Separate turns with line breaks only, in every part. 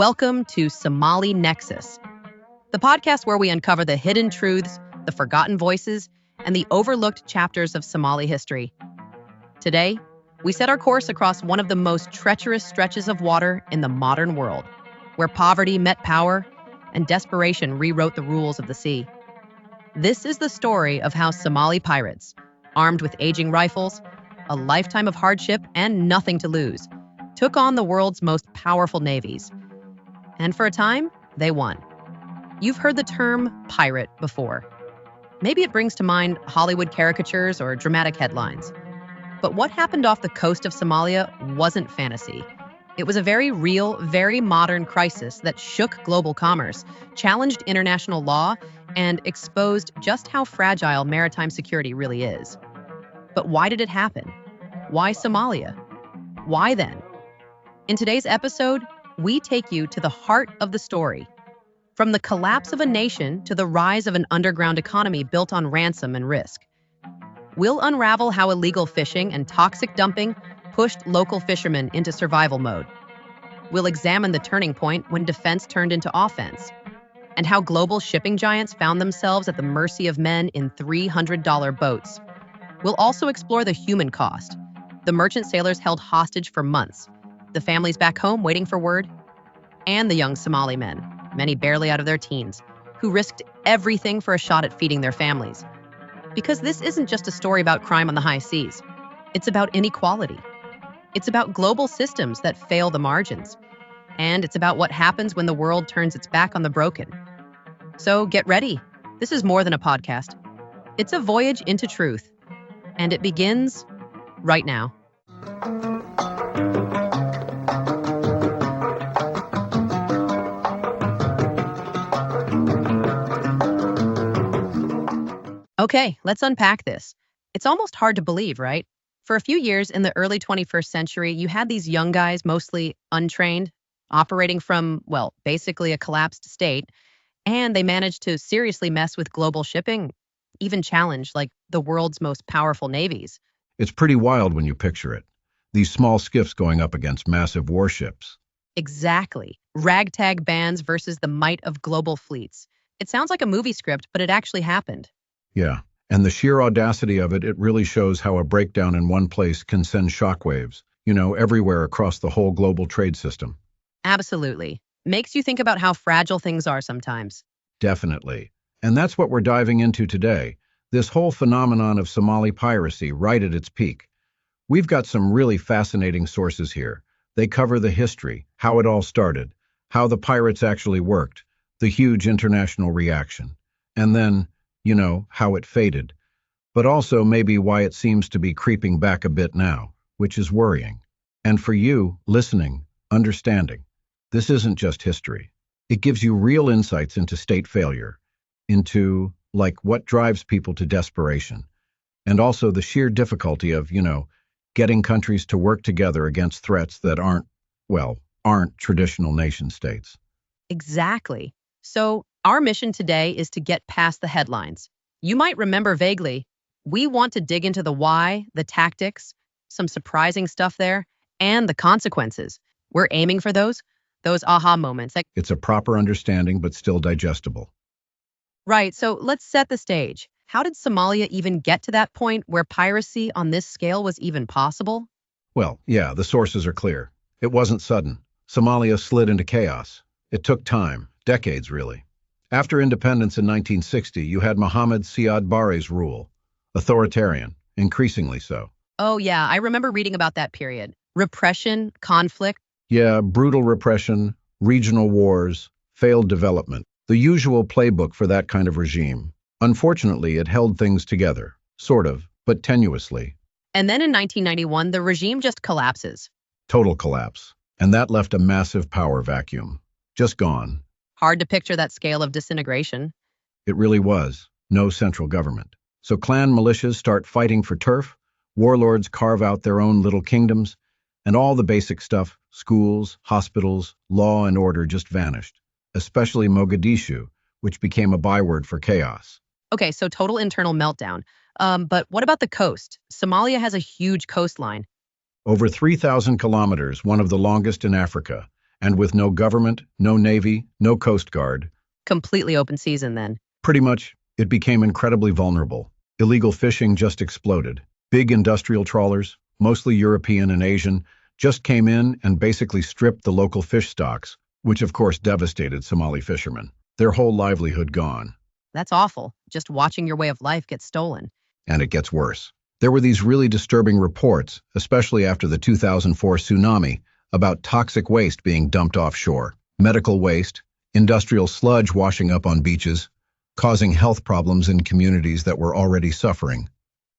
Welcome to Somali Nexus, the podcast where we uncover the hidden truths, the forgotten voices, and the overlooked chapters of Somali history. Today, we set our course across one of the most treacherous stretches of water in the modern world, where poverty met power and desperation rewrote the rules of the sea. This is the story of how Somali pirates, armed with aging rifles, a lifetime of hardship, and nothing to lose, took on the world's most powerful navies. And for a time, they won. You've heard the term pirate before. Maybe it brings to mind Hollywood caricatures or dramatic headlines. But what happened off the coast of Somalia wasn't fantasy. It was a very real, very modern crisis that shook global commerce, challenged international law, and exposed just how fragile maritime security really is. But why did it happen? Why Somalia? Why then? In today's episode, we take you to the heart of the story. From the collapse of a nation to the rise of an underground economy built on ransom and risk. We'll unravel how illegal fishing and toxic dumping pushed local fishermen into survival mode. We'll examine the turning point when defense turned into offense, and how global shipping giants found themselves at the mercy of men in $300 boats. We'll also explore the human cost, the merchant sailors held hostage for months, the families back home waiting for word, and the young Somali men, many barely out of their teens, who risked everything for a shot at feeding their families. Because this isn't just a story about crime on the high seas. It's about inequality. It's about global systems that fail the margins. And it's about what happens when the world turns its back on the broken. So get ready. This is more than a podcast. It's a voyage into truth. And it begins right now. Okay, let's unpack this. It's almost hard to believe, right? For a few years in the early 21st century, you had these young guys, mostly untrained, operating from, well, basically a collapsed state, and they managed to seriously mess with global shipping, even challenge, like, the world's most powerful navies.
It's pretty wild when you picture it. These small skiffs going up against massive warships.
Exactly. Ragtag bands versus the might of global fleets. It sounds like a movie script, but it actually happened.
Yeah, and the sheer audacity of it really shows how a breakdown in one place can send shockwaves, everywhere across the whole global trade system.
Absolutely. Makes you think about how fragile things are sometimes.
Definitely. And that's what we're diving into today, this whole phenomenon of Somali piracy right at its peak. We've got some really fascinating sources here. They cover the history, how it all started, how the pirates actually worked, the huge international reaction, and then, how it faded, but also maybe why it seems to be creeping back a bit now, which is worrying. And for you, listening, understanding, this isn't just history. It gives you real insights into state failure, into, what drives people to desperation, and also the sheer difficulty of, getting countries to work together against threats that aren't traditional nation states.
Exactly. So, our mission today is to get past the headlines. You might remember vaguely, we want to dig into the why, the tactics, some surprising stuff there, and the consequences. We're aiming for those aha moments.
It's a proper understanding, but still digestible.
Right, so let's set the stage. How did Somalia even get to that point where piracy on this scale was even possible?
Well, yeah, the sources are clear. It wasn't sudden. Somalia slid into chaos. It took time, decades really. After independence in 1960, you had Mohammed Siad Barre's rule. Authoritarian, increasingly so.
Oh yeah, I remember reading about that period. Repression, conflict.
Yeah, brutal repression, regional wars, failed development. The usual playbook for that kind of regime. Unfortunately, it held things together, sort of, but tenuously.
And then in 1991, the regime just collapses.
Total collapse. And that left a massive power vacuum. Just gone.
Hard to picture that scale of disintegration.
It really was. No central government. So clan militias start fighting for turf, warlords carve out their own little kingdoms, and all the basic stuff, schools, hospitals, law and order just vanished. Especially Mogadishu, which became a byword for chaos.
Okay, so total internal meltdown. But what about the coast? Somalia has a huge coastline.
Over 3,000 kilometers, one of the longest in Africa, And with no government, no navy, no coast guard,
Completely open season then.
pretty much it became incredibly vulnerable. Illegal fishing just exploded. Big industrial trawlers, mostly European and Asian, just came in and basically stripped the local fish stocks, which of course devastated Somali fishermen. Their whole livelihood gone.
That's awful. Just watching your way of life get stolen.
And it gets worse. There were these really disturbing reports, especially after the 2004 tsunami, about toxic waste being dumped offshore, medical waste, industrial sludge washing up on beaches, causing health problems in communities that were already suffering.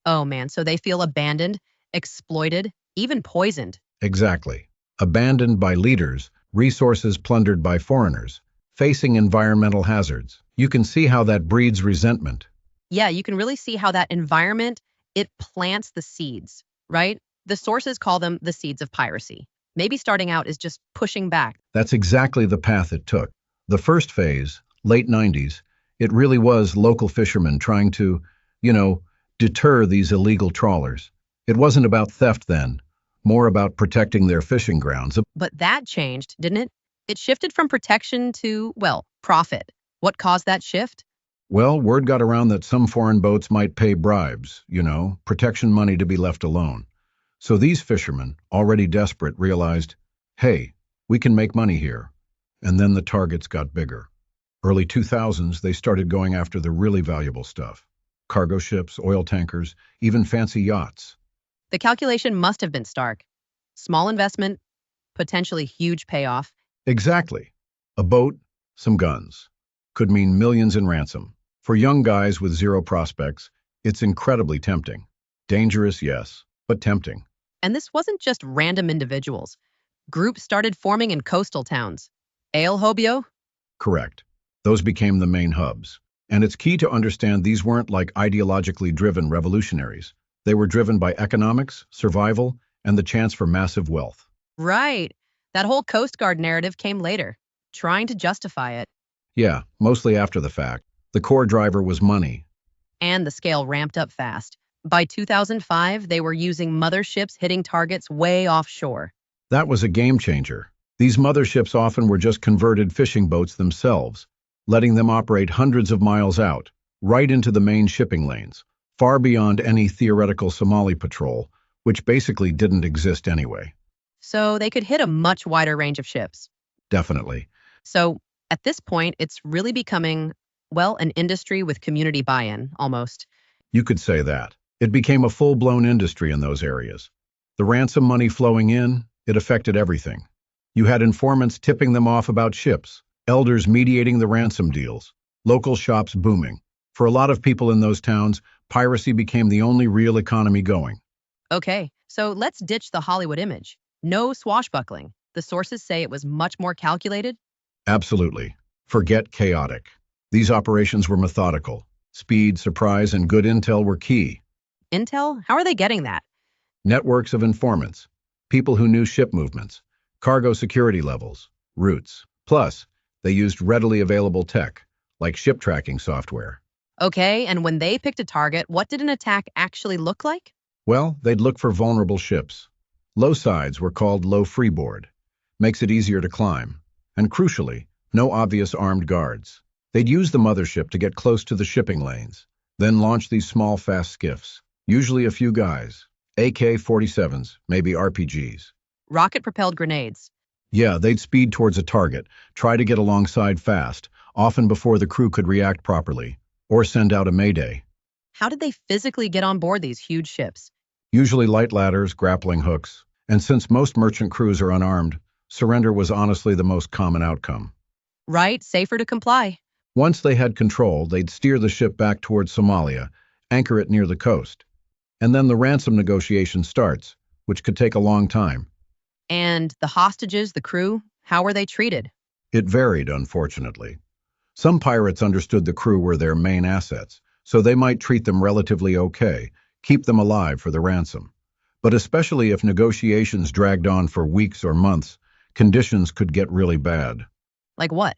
Oh man, so they feel abandoned, exploited, even poisoned.
Exactly. Abandoned by leaders, resources plundered by foreigners, facing environmental hazards. You can see how that breeds resentment.
Yeah, you can really see how that environment, it plants the seeds, right? The sources call them the seeds of piracy. Maybe starting out is just pushing back.
That's exactly the path it took. The first phase, late 90s, it really was local fishermen trying to, deter these illegal trawlers. It wasn't about theft then, more about protecting their fishing grounds.
But that changed, didn't it? It shifted from protection to, well, profit. What caused that shift?
Well, word got around that some foreign boats might pay bribes, protection money to be left alone. So these fishermen, already desperate, realized, hey, we can make money here. And then the targets got bigger. Early 2000s, they started going after the really valuable stuff. Cargo ships, oil tankers, even fancy yachts.
The calculation must have been stark. Small investment, potentially huge payoff.
Exactly. A boat, some guns. Could mean millions in ransom. For young guys with zero prospects, it's incredibly tempting. Dangerous, yes, but tempting.
And this wasn't just random individuals. Groups started forming in coastal towns. Ale Hobyo?
Correct. Those became the main hubs. And it's key to understand these weren't like ideologically driven revolutionaries. They were driven by economics, survival, and the chance for massive wealth.
Right. That whole Coast Guard narrative came later, trying to justify it.
Yeah, mostly after the fact. The core driver was money.
And the scale ramped up fast. By 2005, they were using motherships hitting targets way offshore.
That was a game changer. These motherships often were just converted fishing boats themselves, letting them operate hundreds of miles out, right into the main shipping lanes, far beyond any theoretical Somali patrol, which basically didn't exist anyway.
So they could hit a much wider range of ships.
Definitely.
So at this point, it's really becoming, well, an industry with community buy-in, almost.
You could say that. It became a full-blown industry in those areas. The ransom money flowing in, it affected everything. You had informants tipping them off about ships, elders mediating the ransom deals, local shops booming. For a lot of people in those towns, piracy became the only real economy going.
Okay, so let's ditch the Hollywood image. No swashbuckling. The sources say it was much more calculated.
Absolutely. Forget chaotic. These operations were methodical. Speed, surprise, and good intel were key.
Intel? How are they getting that?
Networks of informants, people who knew ship movements, cargo security levels, routes. Plus, they used readily available tech, like ship tracking software.
Okay, and when they picked a target, what did an attack actually look like?
Well, they'd look for vulnerable ships. Low sides were called low freeboard. Makes it easier to climb. And crucially, no obvious armed guards. They'd use the mothership to get close to the shipping lanes, then launch these small, fast skiffs, usually a few guys, AK-47s, maybe RPGs.
Rocket-propelled grenades.
Yeah, they'd speed towards a target, try to get alongside fast, often before the crew could react properly, or send out a mayday.
How did they physically get on board these huge ships?
Usually light ladders, grappling hooks, and since most merchant crews are unarmed, surrender was honestly the most common outcome.
Right, safer to comply.
Once they had control, they'd steer the ship back towards Somalia, anchor it near the coast. And then the ransom negotiation starts, which could take a long time.
And the hostages, the crew, how were they treated?
It varied, unfortunately. Some pirates understood the crew were their main assets, so they might treat them relatively okay, keep them alive for the ransom. But especially if negotiations dragged on for weeks or months, conditions could get really bad.
Like what?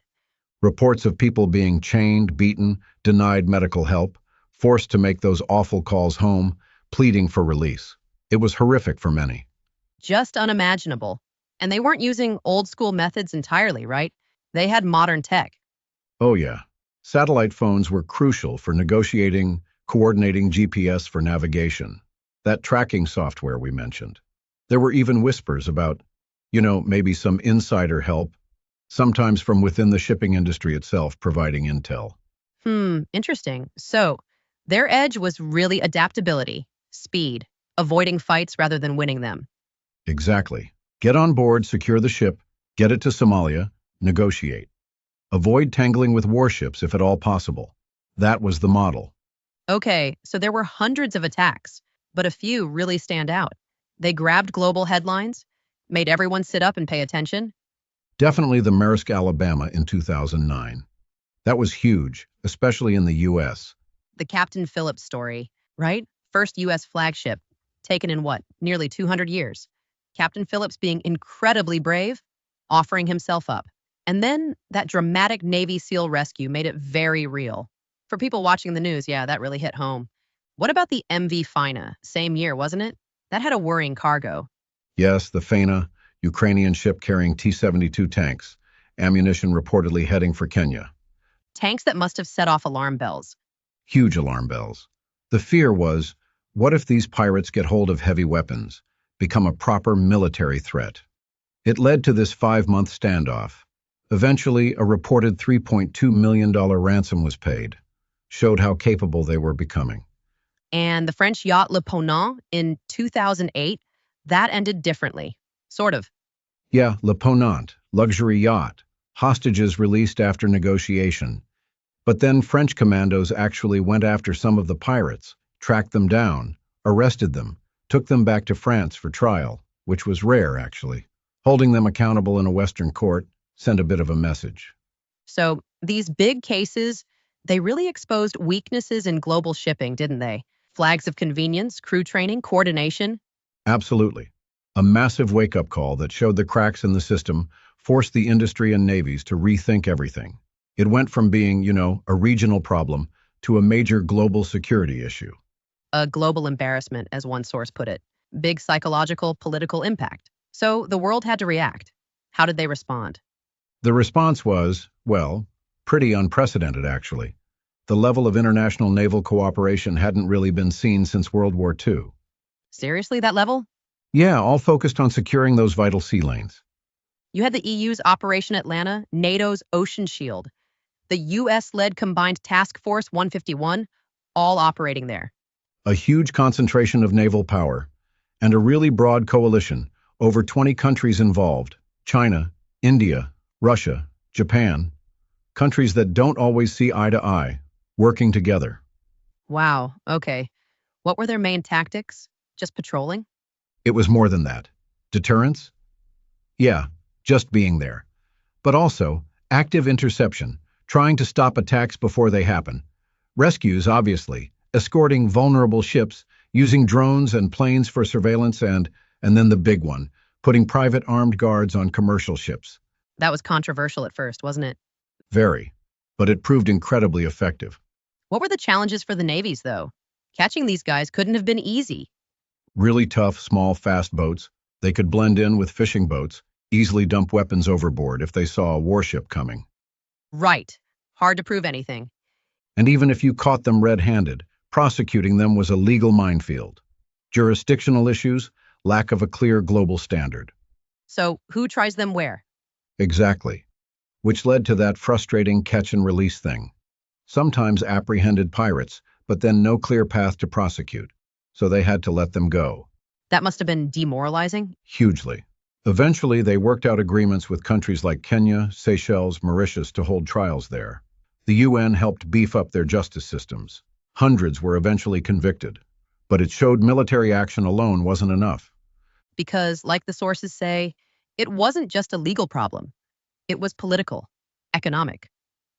Reports of people being chained, beaten, denied medical help, forced to make those awful calls home, pleading for release. It was horrific for many.
Just unimaginable. And they weren't using old school methods entirely, right? They had modern tech.
Oh, yeah. Satellite phones were crucial for negotiating, coordinating GPS for navigation, that tracking software we mentioned. There were even whispers about, maybe some insider help, sometimes from within the shipping industry itself providing intel.
Interesting. So their edge was really adaptability, speed, avoiding fights rather than winning them.
Exactly. Get on board, secure the ship, get it to Somalia, negotiate. Avoid tangling with warships if at all possible. That was the model.
Okay, so there were hundreds of attacks, but a few really stand out. They grabbed global headlines, made everyone sit up and pay attention.
Definitely the Maersk, Alabama in 2009. That was huge, especially in the U.S.
The Captain Phillips story, right? First U.S. flagship, taken in what, nearly 200 years. Captain Phillips being incredibly brave, offering himself up. And then that dramatic Navy SEAL rescue made it very real. For people watching the news, yeah, that really hit home. What about the MV Fina? Same year, wasn't it? That had a worrying cargo.
Yes, the Fana, Ukrainian ship carrying T-72 tanks, ammunition reportedly heading for Kenya.
Tanks that must have set off alarm bells.
Huge alarm bells. The fear was, what if these pirates get hold of heavy weapons, become a proper military threat? It led to this 5-month standoff. Eventually, a reported $3.2 million ransom was paid. Showed how capable they were becoming.
And the French yacht Le Ponant in 2008, that ended differently. Sort of.
Yeah, Le Ponant, luxury yacht. Hostages released after negotiation. But then French commandos actually went after some of the pirates, tracked them down, arrested them, took them back to France for trial, which was rare, actually. Holding them accountable in a Western court sent a bit of a message.
So these big cases, they really exposed weaknesses in global shipping, didn't they? Flags of convenience, crew training, coordination.
Absolutely. A massive wake-up call that showed the cracks in the system, forced the industry and navies to rethink everything. It went from being, a regional problem to a major global security issue.
A global embarrassment, as one source put it. Big psychological, political impact. So the world had to react. How did they respond?
The response was, well, pretty unprecedented, actually. The level of international naval cooperation hadn't really been seen since World War II.
Seriously, that level?
Yeah, all focused on securing those vital sea lanes.
You had the EU's Operation Atlanta, NATO's Ocean Shield, the US-led Combined Task Force 151, all operating there.
A huge concentration of naval power, and a really broad coalition, over 20 countries involved, China, India, Russia, Japan, countries that don't always see eye to eye, working together.
Wow, okay. What were their main tactics? Just patrolling?
It was more than that. Deterrence? Yeah, just being there. But also, active interception, trying to stop attacks before they happen. Rescues, obviously, escorting vulnerable ships, using drones and planes for surveillance, and then the big one, putting private armed guards on commercial ships.
That was controversial at first, wasn't it?
Very. But it proved incredibly effective.
What were the challenges for the navies, though? Catching these guys couldn't have been easy.
Really tough, small, fast boats. They could blend in with fishing boats, easily dump weapons overboard if they saw a warship coming.
Right. Hard to prove anything.
And even if you caught them red-handed, prosecuting them was a legal minefield. Jurisdictional issues, lack of a clear global standard.
So who tries them where?
Exactly. Which led to that frustrating catch-and-release thing. Sometimes apprehended pirates, but then no clear path to prosecute, so they had to let them go.
That must have been demoralizing.
Hugely. Eventually, they worked out agreements with countries like Kenya, Seychelles, Mauritius to hold trials there. The UN helped beef up their justice systems. Hundreds were eventually convicted. But it showed military action alone wasn't enough.
Because, like the sources say, it wasn't just a legal problem. It was political, economic.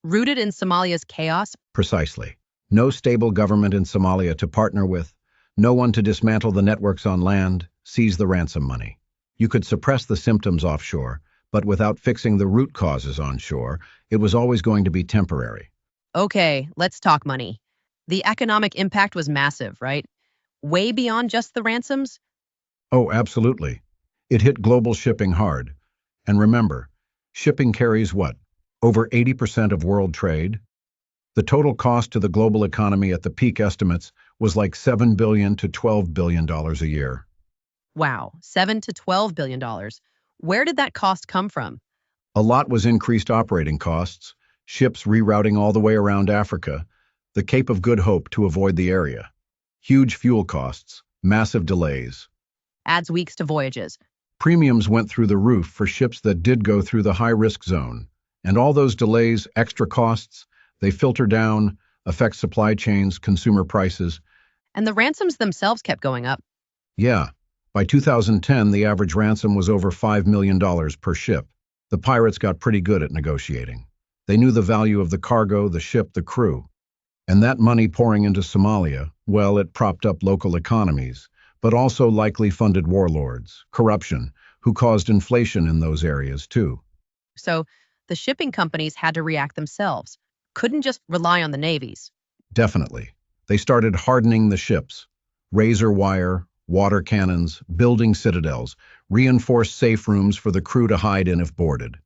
Rooted in Somalia's chaos.
Precisely. No stable government in Somalia to partner with, no one to dismantle the networks on land, seize the ransom money. You could suppress the symptoms offshore, but without fixing the root causes on shore, it was always going to be temporary.
Okay, let's talk money. The economic impact was massive, right? Way beyond just the ransoms?
Oh, absolutely. It hit global shipping hard. And remember, shipping carries what? Over 80% of world trade? The total cost to the global economy at the peak estimates was like $7 billion to $12 billion a year.
Wow, $7 to $12 billion. Where did that cost come from?
A lot was increased operating costs, ships rerouting all the way around Africa, the Cape of Good Hope to avoid the area. Huge fuel costs, massive delays.
Adds weeks to voyages.
Premiums went through the roof for ships that did go through the high-risk zone. And all those delays, extra costs, they filter down, affect supply chains, consumer prices.
And the ransoms themselves kept going up.
Yeah, by 2010, the average ransom was over $5 million per ship. The pirates got pretty good at negotiating. They knew the value of the cargo, the ship, the crew. And that money pouring into Somalia, well, it propped up local economies, but also likely funded warlords, corruption, who caused inflation in those areas too.
So the shipping companies had to react themselves. Couldn't just rely on the navies.
Definitely. They started hardening the ships. Razor wire, water cannons, building citadels, reinforced safe rooms for the crew to hide in if boarded.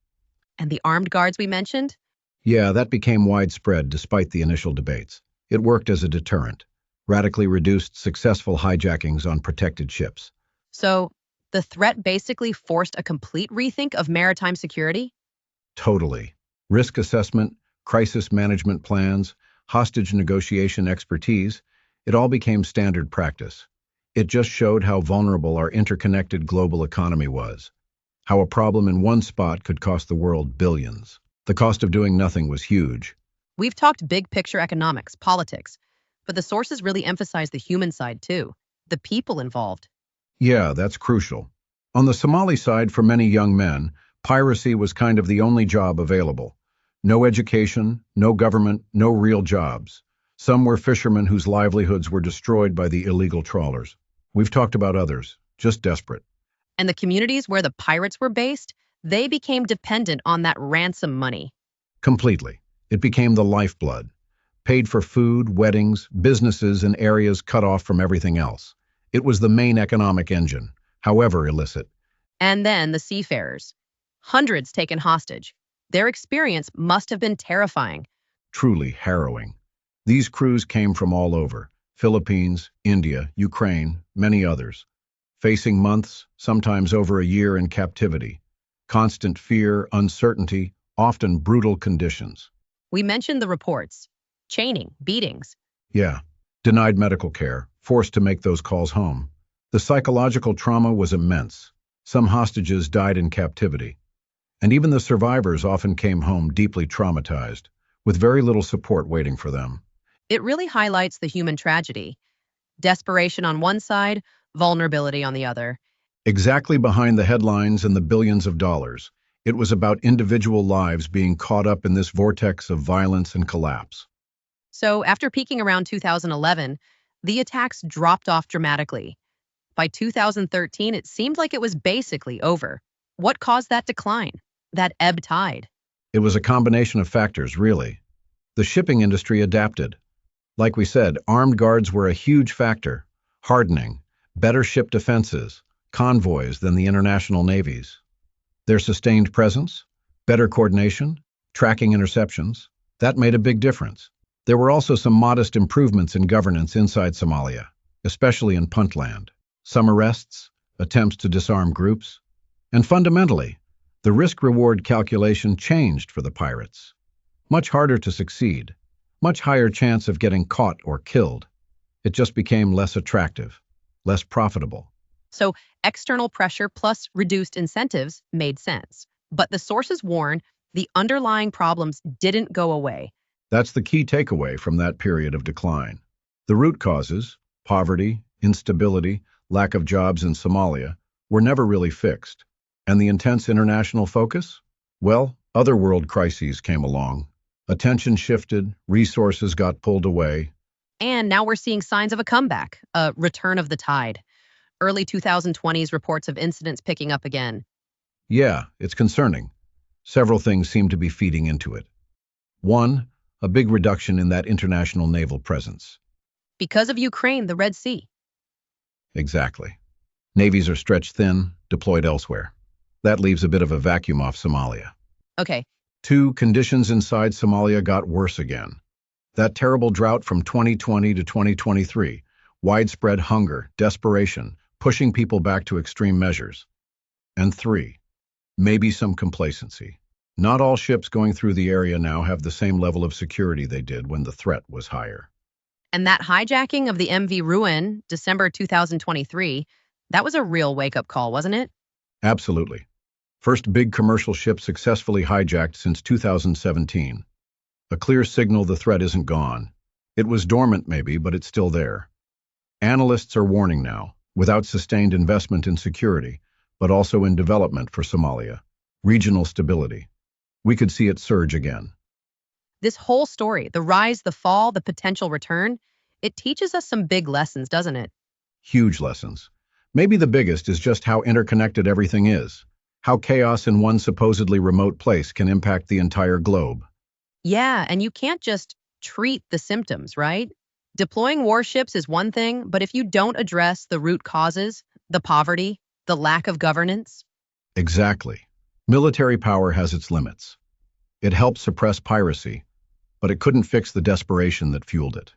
And the armed guards we mentioned?
Yeah, that became widespread despite the initial debates. It worked as a deterrent, radically reduced successful hijackings on protected ships.
So the threat basically forced a complete rethink of maritime security?
Totally. Risk assessment, crisis management plans, hostage negotiation expertise, it all became standard practice. It just showed how vulnerable our interconnected global economy was, how a problem in one spot could cost the world billions. The cost of doing nothing was huge.
We've talked big picture economics, politics, but the sources really emphasize the human side too, the people involved.
Yeah, that's crucial. On the Somali side, for many young men, piracy was kind of the only job available. No education, no government, no real jobs. Some were fishermen whose livelihoods were destroyed by the illegal trawlers. We've talked about others, just desperate.
And the communities where the pirates were based, they became dependent on that ransom money.
Completely. It became the lifeblood. Paid for food, weddings, businesses in areas cut off from everything else. It was the main economic engine, however illicit.
And then the seafarers. Hundreds taken hostage. Their experience must have been terrifying.
Truly harrowing. These crews came from all over, Philippines, India, Ukraine, many others, facing months, sometimes over a year in captivity. Constant fear, uncertainty, often brutal conditions.
We mentioned the reports. Chaining, beatings.
Yeah, denied medical care, forced to make those calls home. The psychological trauma was immense. Some hostages died in captivity. And even the survivors often came home deeply traumatized, with very little support waiting for them.
It really highlights the human tragedy. Desperation on one side, vulnerability on the other.
Exactly behind the headlines and the billions of dollars, it was about individual lives being caught up in this vortex of violence and collapse.
So after peaking around 2011, the attacks dropped off dramatically. By 2013, it seemed like it was basically over. What caused that decline? That ebb tide?
It was a combination of factors, really. The shipping industry adapted. Like we said, armed guards were a huge factor. Hardening, better ship defenses, convoys than the international navies. Their sustained presence, better coordination, tracking interceptions, that made a big difference. There were also some modest improvements in governance inside Somalia, especially in Puntland. Some arrests, attempts to disarm groups, and fundamentally, the risk-reward calculation changed for the pirates. Much harder to succeed, much higher chance of getting caught or killed. It just became less attractive, less profitable.
So external pressure plus reduced incentives made sense. But the sources warn the underlying problems didn't go away.
That's the key takeaway from that period of decline. The root causes, poverty, instability, lack of jobs in Somalia, were never really fixed. And the intense international focus? Well, other world crises came along. Attention shifted, resources got pulled away.
And now we're seeing signs of a comeback, a return of the tide. Early 2020s reports of incidents picking up again.
Yeah, it's concerning. Several things seem to be feeding into it. One, a big reduction in that international naval presence.
Because of Ukraine, the Red Sea.
Exactly. Navies are stretched thin, deployed elsewhere. That leaves a bit of a vacuum off Somalia.
Okay,
2. Conditions inside Somalia got worse again. That terrible drought from 2020 to 2023, widespread hunger, desperation, pushing people back to extreme measures. And 3. Maybe some complacency. Not all ships going through the area now have the same level of security they did when the threat was higher.
and that hijacking of the MV Ruin, December 2023, that was a real wake-up call, wasn't it?
Absolutely. First big commercial ship successfully hijacked since 2017. A clear signal the threat isn't gone. It was dormant maybe, but it's still there. Analysts are warning now, without sustained investment in security, but also in development for Somalia, regional stability, we could see it surge again.
This whole story, the rise, the fall, the potential return, it teaches us some big lessons, doesn't it?
Huge lessons. Maybe the biggest is just how interconnected everything is, how chaos in one supposedly remote place can impact the entire globe.
Yeah, and you can't just treat the symptoms, right? Deploying warships is one thing, but if you don't address the root causes, the poverty, the lack of governance.
Exactly. Military power has its limits. It helped suppress piracy, but it couldn't fix the desperation that fueled it.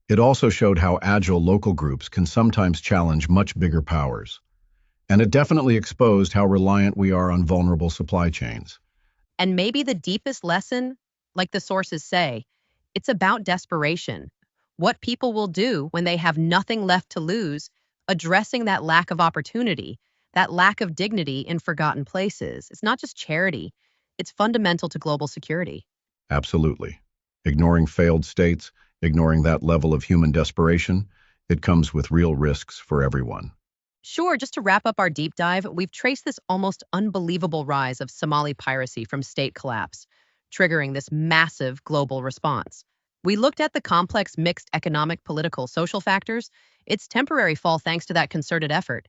It also showed how agile local groups can sometimes challenge much bigger powers. And it definitely exposed how reliant we are on vulnerable supply chains.
And maybe the deepest lesson, like the sources say, it's about desperation. What people will do when they have nothing left to lose, addressing that lack of opportunity, that lack of dignity in forgotten places. It's not just charity, it's fundamental to global security.
Absolutely. Ignoring failed states, ignoring that level of human desperation, it comes with real risks for everyone.
Sure, just to wrap up our deep dive, we've traced this almost unbelievable rise of Somali piracy from state collapse, triggering this massive global response. We looked at the complex mixed economic, political, social factors, its temporary fall thanks to that concerted effort,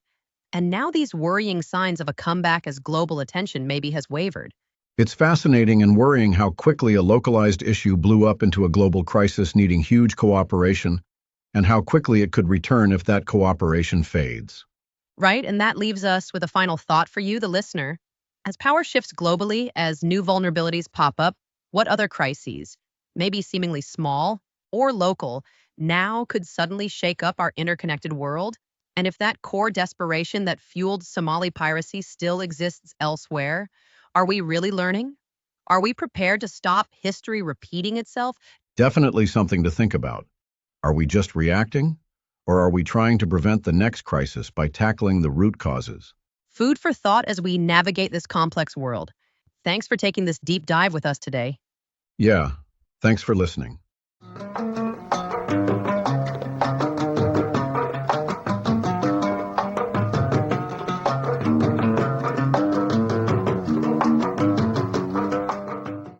and now these worrying signs of a comeback as global attention maybe has wavered.
It's fascinating and worrying how quickly a localized issue blew up into a global crisis needing huge cooperation, and how quickly it could return if that cooperation fades.
Right? And that leaves us with a final thought for you, the listener. As power shifts globally, as new vulnerabilities pop up, what other crises, maybe seemingly small or local, now could suddenly shake up our interconnected world? And if that core desperation that fueled Somali piracy still exists elsewhere, are we really learning? Are we prepared to stop history repeating itself?
Definitely something to think about. Are we just reacting? Or are we trying to prevent the next crisis by tackling the root causes?
Food for thought as we navigate this complex world. Thanks for taking this deep dive with us today.
Yeah, thanks for listening.